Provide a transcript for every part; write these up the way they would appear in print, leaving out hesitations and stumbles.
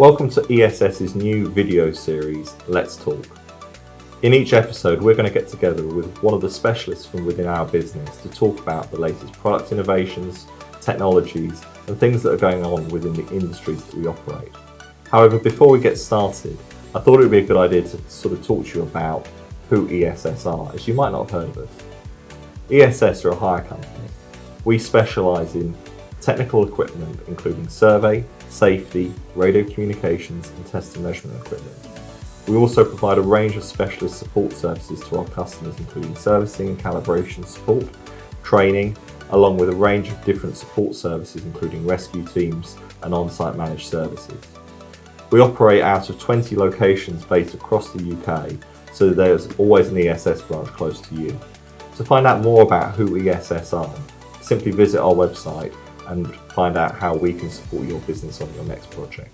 Welcome to ESS's new video series, Let's Talk. In each episode, we're going to get together with one of the specialists from within our business to talk about the latest product innovations, technologies, and things that are going on within the industries that we operate. However, before we get started, I thought it would be a good idea to sort of talk to you about who ESS are, as you might not have heard of us. ESS are a hire company. We specialise in technical equipment, including survey, safety, radio communications, and test and measurement equipment. We also provide a range of specialist support services to our customers, including servicing and calibration support, training, along with a range of different support services, including rescue teams and on-site managed services. We operate out of 20 locations based across the UK, so there's always an ESS branch close to you. To find out more about who ESS are, simply visit our website and find out how we can support your business on your next project.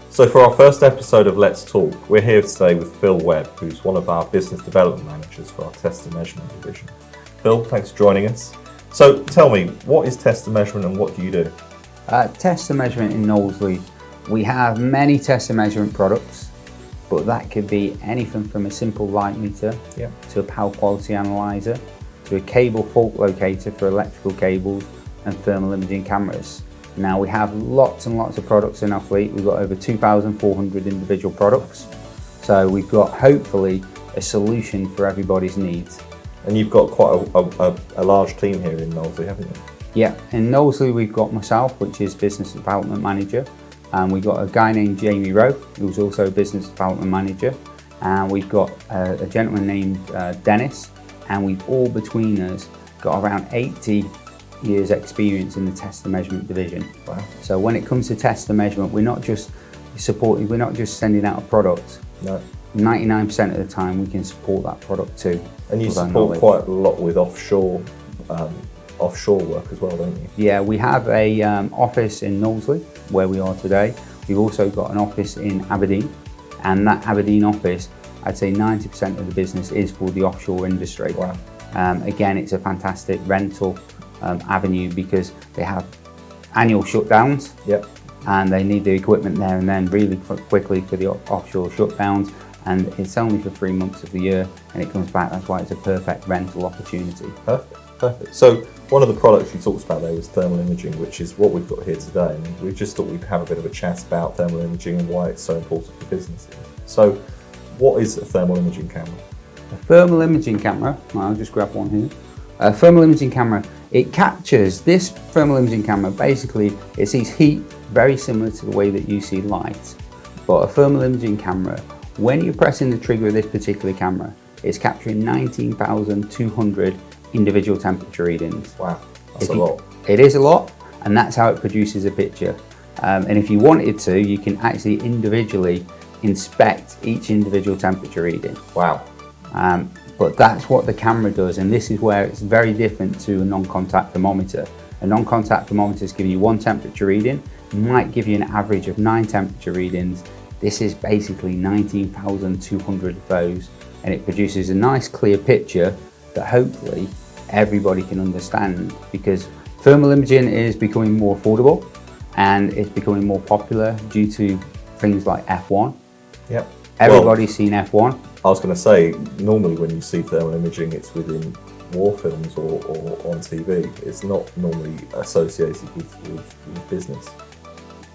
So for our first episode of Let's Talk, we're here today with Phil Webb, who's one of our business development managers for our test and measurement division. Phil, thanks for joining us. So tell me, what is test and measurement and what do you do? Test and measurement in Knowsley, we have many test and measurement products, but that could be anything from a simple light meter to a power quality analyzer, to a cable fault locator for electrical cables, and thermal imaging cameras. Now we have lots and lots of products in our fleet. We've got over 2,400 individual products. So we've got hopefully a solution for everybody's needs. And you've got quite a large team here in Knowsley, haven't you? Yeah, in Knowsley we've got myself, which is Business Development Manager. And we've got a guy named Jamie Rowe, who's also a Business Development Manager. And we've got a gentleman named Dennis. And we've all between us got around 80 years experience in the test and measurement division. Wow. So when it comes to test and measurement, we're not just sending out a product. No. 99% of the time we can support that product too. And you support quite a lot with offshore work as well, don't you? Yeah, we have a office in Knowsley where we are today. We've also got an office in Aberdeen, and that Aberdeen office, I'd say 90% of the business is for the offshore industry. Wow. Again, it's a fantastic rental avenue because they have annual shutdowns. Yep. And they need the equipment there and then really quickly for the offshore shutdowns, and it's only for 3 months of the year and it comes back. That's why it's a perfect rental opportunity. Perfect. So one of the products you talked about there was thermal imaging, which is what we've got here today, and we just thought we'd have a bit of a chat about thermal imaging and why it's so important for businesses. So what is a thermal imaging camera? A thermal imaging camera, I'll just grab one here. A thermal imaging camera, it captures, this thermal imaging camera basically, it sees heat very similar to the way that you see light. But a thermal imaging camera, when you're pressing the trigger of this particular camera, it's capturing 19,200 individual temperature readings. Wow, that's a lot. It is a lot, and that's how it produces a picture. And if you wanted to, you can actually individually inspect each individual temperature reading. Wow. But that's what the camera does, and this is where it's very different to a non-contact thermometer. A non-contact thermometer is giving you one temperature reading, might give you an average of 9 temperature readings. This is basically 19,200 of those, and it produces a nice clear picture that hopefully everybody can understand, because thermal imaging is becoming more affordable and it's becoming more popular due to things like F1. Yep. Everybody's seen F1. I was going to say, normally when you see thermal imaging, it's within war films or on TV. It's not normally associated with business.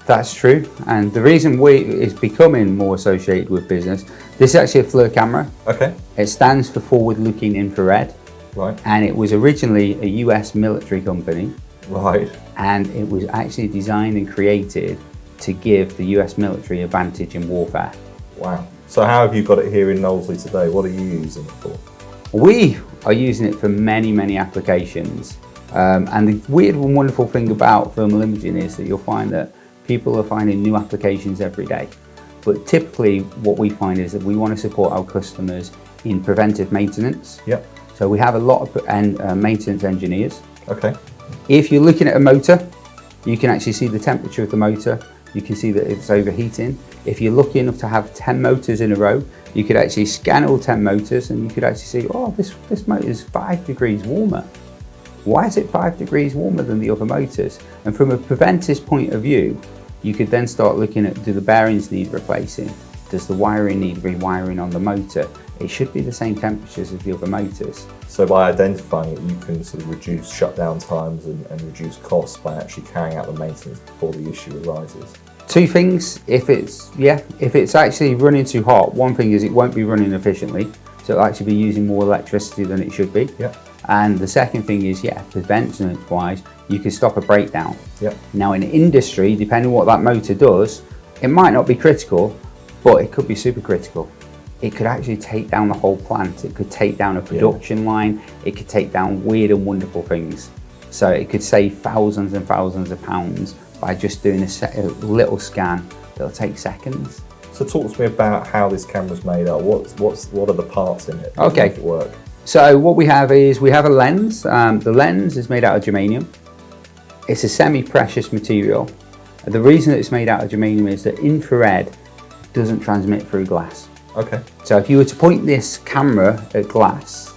That's true, and the reason it's becoming more associated with business, this is actually a FLIR camera. Okay. It stands for forward-looking infrared. Right. And it was originally a US military company. Right. And it was actually designed and created to give the US military advantage in warfare. Wow. So how have you got it here in Knowsley today? What are you using it for? We are using it for many, many applications. And the weird and wonderful thing about thermal imaging is that you'll find that people are finding new applications every day. But typically what we find is that we want to support our customers in preventive maintenance. Yep. So we have a lot of maintenance engineers. Okay. If you're looking at a motor, you can actually see the temperature of the motor. You can see that it's overheating. If you're lucky enough to have 10 motors in a row, you could actually scan all 10 motors and you could actually see, oh, this motor is 5 degrees warmer. Why is it 5 degrees warmer than the other motors? And from a preventive point of view, You could then start looking at, do the bearings need replacing? Does the wiring need rewiring on the motor? It should be the same temperatures as the other motors. So by identifying it, you can sort of reduce shutdown times and reduce costs by actually carrying out the maintenance before the issue arises. Two things, if it's actually running too hot, one thing is it won't be running efficiently, so it'll actually be using more electricity than it should be. Yeah. And the second thing is, preventative wise, you can stop a breakdown. Yeah. Now in industry, depending on what that motor does, it might not be critical, but it could be super critical. It could actually take down the whole plant. It could take down a production line. It could take down weird and wonderful things. So it could save thousands and thousands of pounds by just doing a little scan that'll take seconds. So talk to me about how this camera's made up. What are the parts in it that Okay. make it work? So what we have is, we have a lens. The lens is made out of germanium. It's a semi-precious material. The reason that it's made out of germanium is that infrared doesn't transmit through glass. Okay. So if you were to point this camera at glass,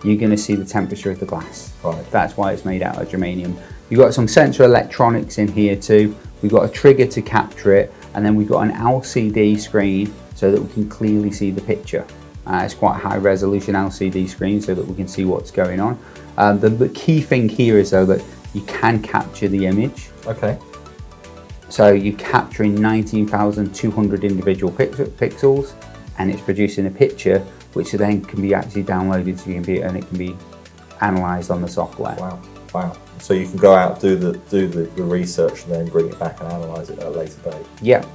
you're going to see the temperature of the glass. Right. That's why it's made out of germanium. You've got some sensor electronics in here too. We've got a trigger to capture it, and then we've got an LCD screen so that we can clearly see the picture. It's quite a high resolution LCD screen so that we can see what's going on. The key thing here is though that you can capture the image. Okay. So you're capturing 19,200 individual pixels, and it's producing a picture which then can be actually downloaded to your computer and it can be analysed on the software. Wow. Wow. So you can go out, do the research and then bring it back and analyse it at a later date. Yeah.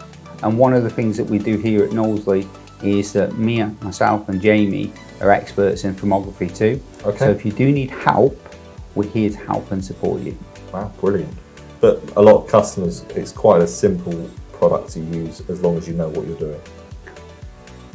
And one of the things that we do here at Knowsley is that myself and Jamie are experts in thermography too. Okay. So if you do need help, we're here to help and support you. Wow, brilliant. But a lot of customers, it's quite a simple product to use as long as you know what you're doing.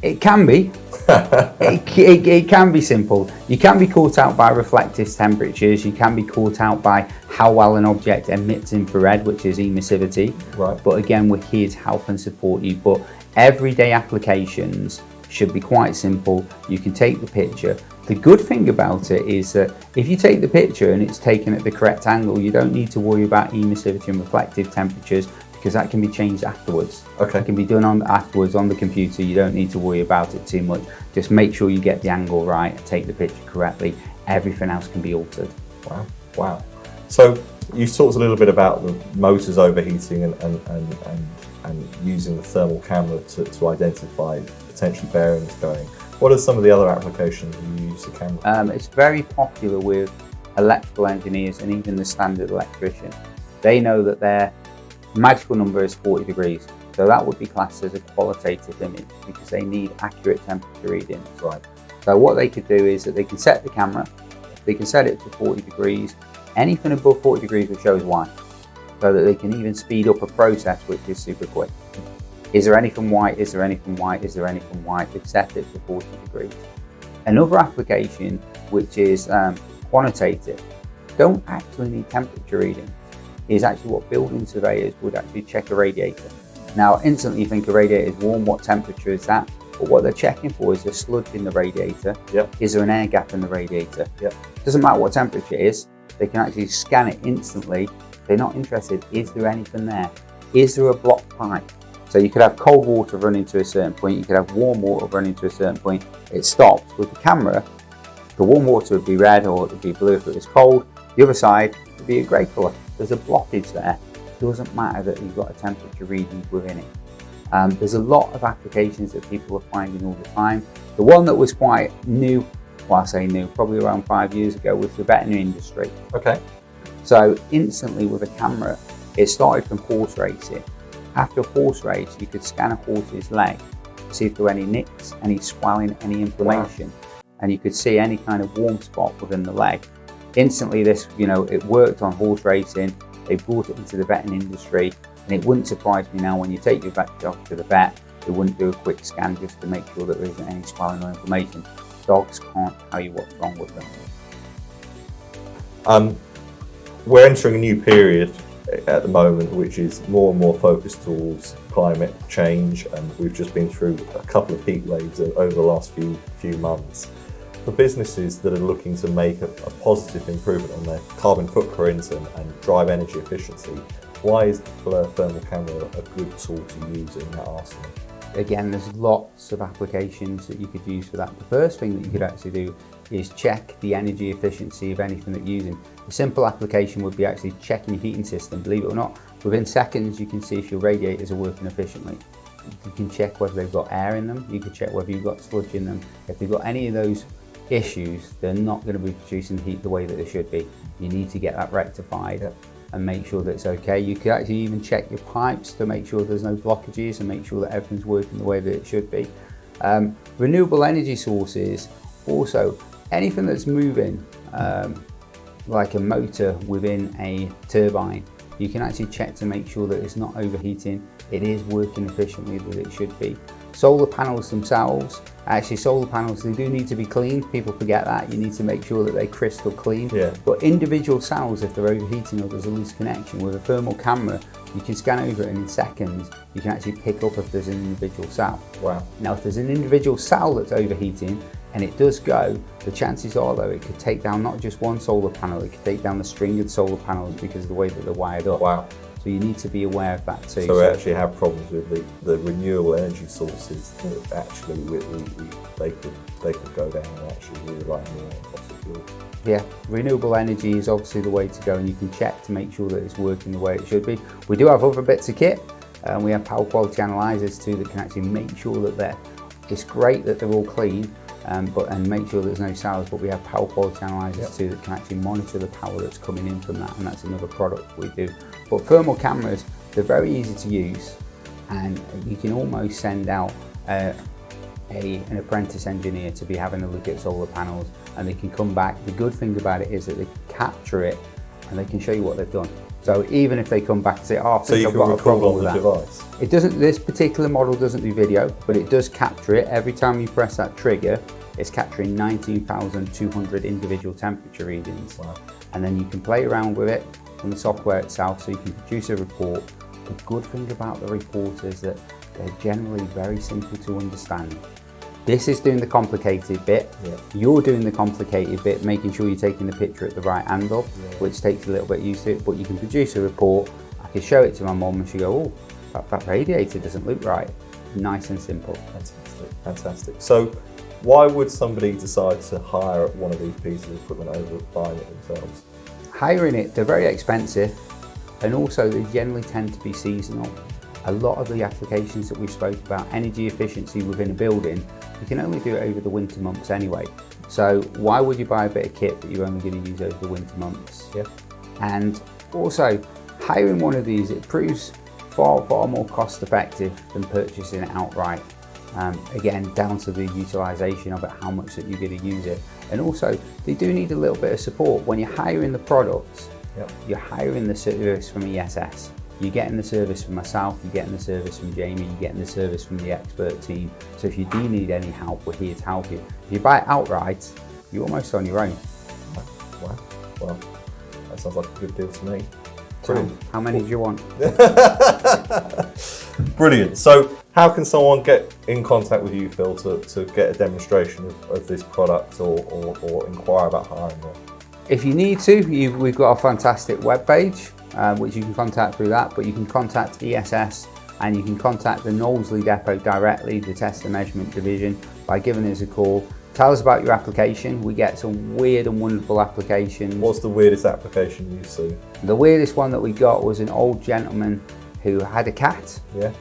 It can be. it can be simple. You can be caught out by reflective temperatures. You can be caught out by how well an object emits infrared, which is emissivity. Right. But again, we're here to help and support you. But everyday applications should be quite simple. You can take the picture. The good thing about it is that if you take the picture and it's taken at the correct angle, you don't need to worry about emissivity and reflective temperatures, because that can be changed afterwards. Okay. It can be done afterwards on the computer. You don't need to worry about it too much. Just make sure you get the angle right, take the picture correctly. Everything else can be altered. Wow, wow. So you talked a little bit about the motors overheating and using the thermal camera to identify potentially bearings going. What are some of the other applications you use the camera? It's very popular with electrical engineers and even the standard electrician. They know that their magical number is 40 degrees. So that would be classed as a qualitative image because they need accurate temperature readings. Right. So what they could do is that they can set the camera, they can set it to 40 degrees, anything above 40 degrees will show as white, so that they can even speed up a process which is super quick. Is there anything white? Is there anything white? Is there anything white? They've set it to 40 degrees. Another application, which is quantitative, don't actually need temperature reading, is actually what building surveyors would actually check a radiator. Now, instantly you think a radiator is warm, what temperature is that? But what they're checking for is the sludge in the radiator. Yep. Is there an air gap in the radiator? Yep. Doesn't matter what temperature it is, they can actually scan it instantly. They're not interested, is there anything there? Is there a blocked pipe? So you could have cold water running to a certain point, you could have warm water running to a certain point, it stops. With the camera, the warm water would be red or it would be blue if it was cold, the other side would be a grey colour. There's a blockage there. It doesn't matter that you've got a temperature reading within it. There's a lot of applications that people are finding all the time. The one that was quite new, well I say new, probably around 5 years ago, was the veterinary industry. Okay. So instantly with a camera, it started from horse racing. After a horse race, you could scan a horse's leg, see if there were any nicks, any swelling, any inflammation, and you could see any kind of warm spot within the leg. Instantly this, it worked on horse racing, they brought it into the veterinary industry, and it wouldn't surprise me now when you take your vet dog to the vet, they wouldn't do a quick scan just to make sure that there isn't any swelling or inflammation. Dogs can't tell you what's wrong with them. We're entering a new period at the moment, which is more and more focused towards climate change, and we've just been through a couple of heat waves over the last few months. For businesses that are looking to make a positive improvement on their carbon footprint and drive energy efficiency, Why is the thermal camera a good tool to use in that arsenal? Again, there's lots of applications that you could use for that. The first thing that you could actually do is check the energy efficiency of anything that you're using. A simple application would be actually checking your heating system. Believe it or not, within seconds you can see if your radiators are working efficiently. You can check whether they've got air in them, you can check whether you've got sludge in them. If they've got any of those issues, they're not going to be producing heat the way that they should be. You need to get that rectified and make sure that it's okay. You can actually even check your pipes to make sure there's no blockages and make sure that everything's working the way that it should be. Renewable energy sources, also anything that's moving, like a motor within a turbine, you can actually check to make sure that it's not overheating, it is working efficiently that it should be. Solar panels themselves, actually solar panels, they do need to be cleaned. People forget that. You need to make sure that they're crystal clean. Yeah. But individual cells, if they're overheating or there's a loose connection, with a thermal camera, you can scan over it and in seconds, you can actually pick up if there's an individual cell. Wow. Now, if there's an individual cell that's overheating and it does go, the chances are though, it could take down not just one solar panel, it could take down the string of solar panels because of the way that they're wired up. Wow. So you need to be aware of that too. So we actually have problems with the renewable energy sources that actually they could go down and actually rely more on fossil fuels. Yeah, renewable energy is obviously the way to go, and you can check to make sure that it's working the way it should be. We do have other bits of kit, and we have power quality analyzers too that can actually make sure that it's great that they're all clean, and make sure there's no cells, but we have power quality analyzers too that can actually monitor the power that's coming in from that, and that's another product we do. But thermal cameras, they're very easy to use, and you can almost send out an apprentice engineer to be having a look at solar panels, and they can come back. The good thing about it is that they capture it and they can show you what they've done. So even if they come back and say, oh, I think I've got a problem with that. Device. It doesn't, this particular model doesn't do video, but it does capture it. Every time you press that trigger, it's capturing 19,200 individual temperature readings. Wow. And then you can play around with it on the software itself, so you can produce a report. The good thing about the report is that they're generally very simple to understand. This is doing the complicated bit. Yeah. You're doing the complicated bit, making sure you're taking the picture at the right angle, which takes a little bit used to it, but you can produce a report. I can show it to my mum and she go, oh, that radiator doesn't look right. Nice and simple. Fantastic, fantastic. So why would somebody decide to hire one of these pieces of equipment over buying it themselves? Hiring it, they're very expensive, and also they generally tend to be seasonal. A lot of the applications that we've spoke about, energy efficiency within a building, you can only do it over the winter months anyway. So why would you buy a bit of kit that you're only going to use over the winter months? Yeah. And also, hiring one of these, it proves far more cost effective than purchasing it outright. Again, down to the utilisation of it, how much that you're going to use it. And also, they do need a little bit of support. When you're hiring the products, you're hiring the service from ESS. You're getting the service from myself, you're getting the service from Jamie, you're getting the service from the expert team. So if you do need any help, we're here to help you. If you buy it outright, you're almost on your own. Wow. Well, that sounds like a good deal to me. Brilliant. How many do you want? Brilliant. So how can someone get in contact with you, Phil, to get a demonstration of this product or inquire about hiring one? If you need to, we've got a fantastic webpage, which you can contact through that, but you can contact ESS and you can contact the Knowlesley depot directly, the test and measurement division, by giving us a call. Tell us about your application. We get some weird and wonderful applications. What's the weirdest application you've seen? The weirdest one that we got was an old gentleman who had a cat. Yeah.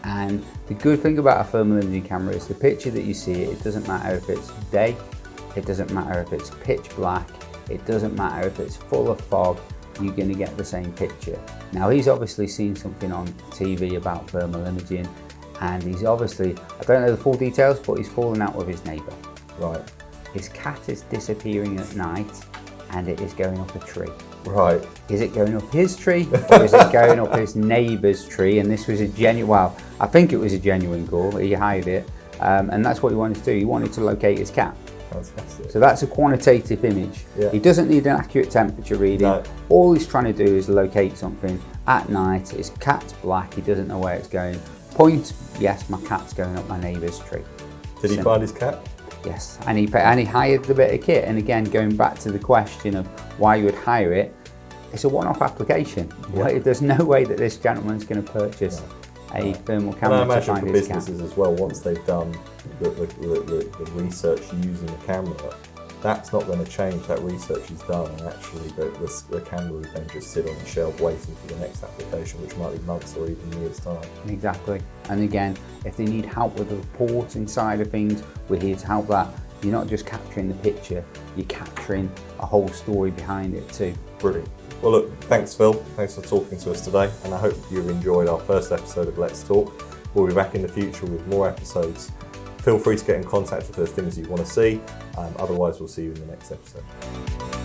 And the good thing about a thermal imaging camera is the picture that you see, it doesn't matter if it's day, it doesn't matter if it's pitch black, it doesn't matter if it's full of fog, you're going to get the same picture. Now he's obviously seen something on TV about thermal imaging, and he's obviously, I don't know the full details, but he's fallen out with his neighbour. Right. His cat is disappearing at night and it is going up a tree. Right. Is it going up his tree or is it going up his neighbour's tree? And this was a genuine, well, I think it was a genuine call, he hired it, and that's what he wanted to do. He wanted to locate his cat. Fantastic. So that's a quantitative image. Yeah. He doesn't need an accurate temperature reading. No. All he's trying to do is locate something at night. His cat's black, he doesn't know where it's going. Point, yes, my cat's going up my neighbour's tree. Did he find his cat? Yes, and he hired the bit of kit. And again, going back to the question of why you would hire it, it's a one-off application. Yeah. There's no way that this gentleman's going to purchase a thermal And camera I to imagine find for his cat. businesses as well, once they've done the research using the camera, that's not going to change. That research is done, and actually the camera would then just sit on the shelf waiting for the next application, which might be months or even years' time. Exactly. And again, if they need help with the reporting side of things, we're here to help that. You're not just capturing the picture, you're capturing a whole story behind it too. Brilliant. Well, look, thanks, Phil. Thanks for talking to us today, and I hope you've enjoyed our first episode of Let's Talk. We'll be back in the future with more episodes. Feel free to get in contact if there's things you want to see. Otherwise, we'll see you in the next episode.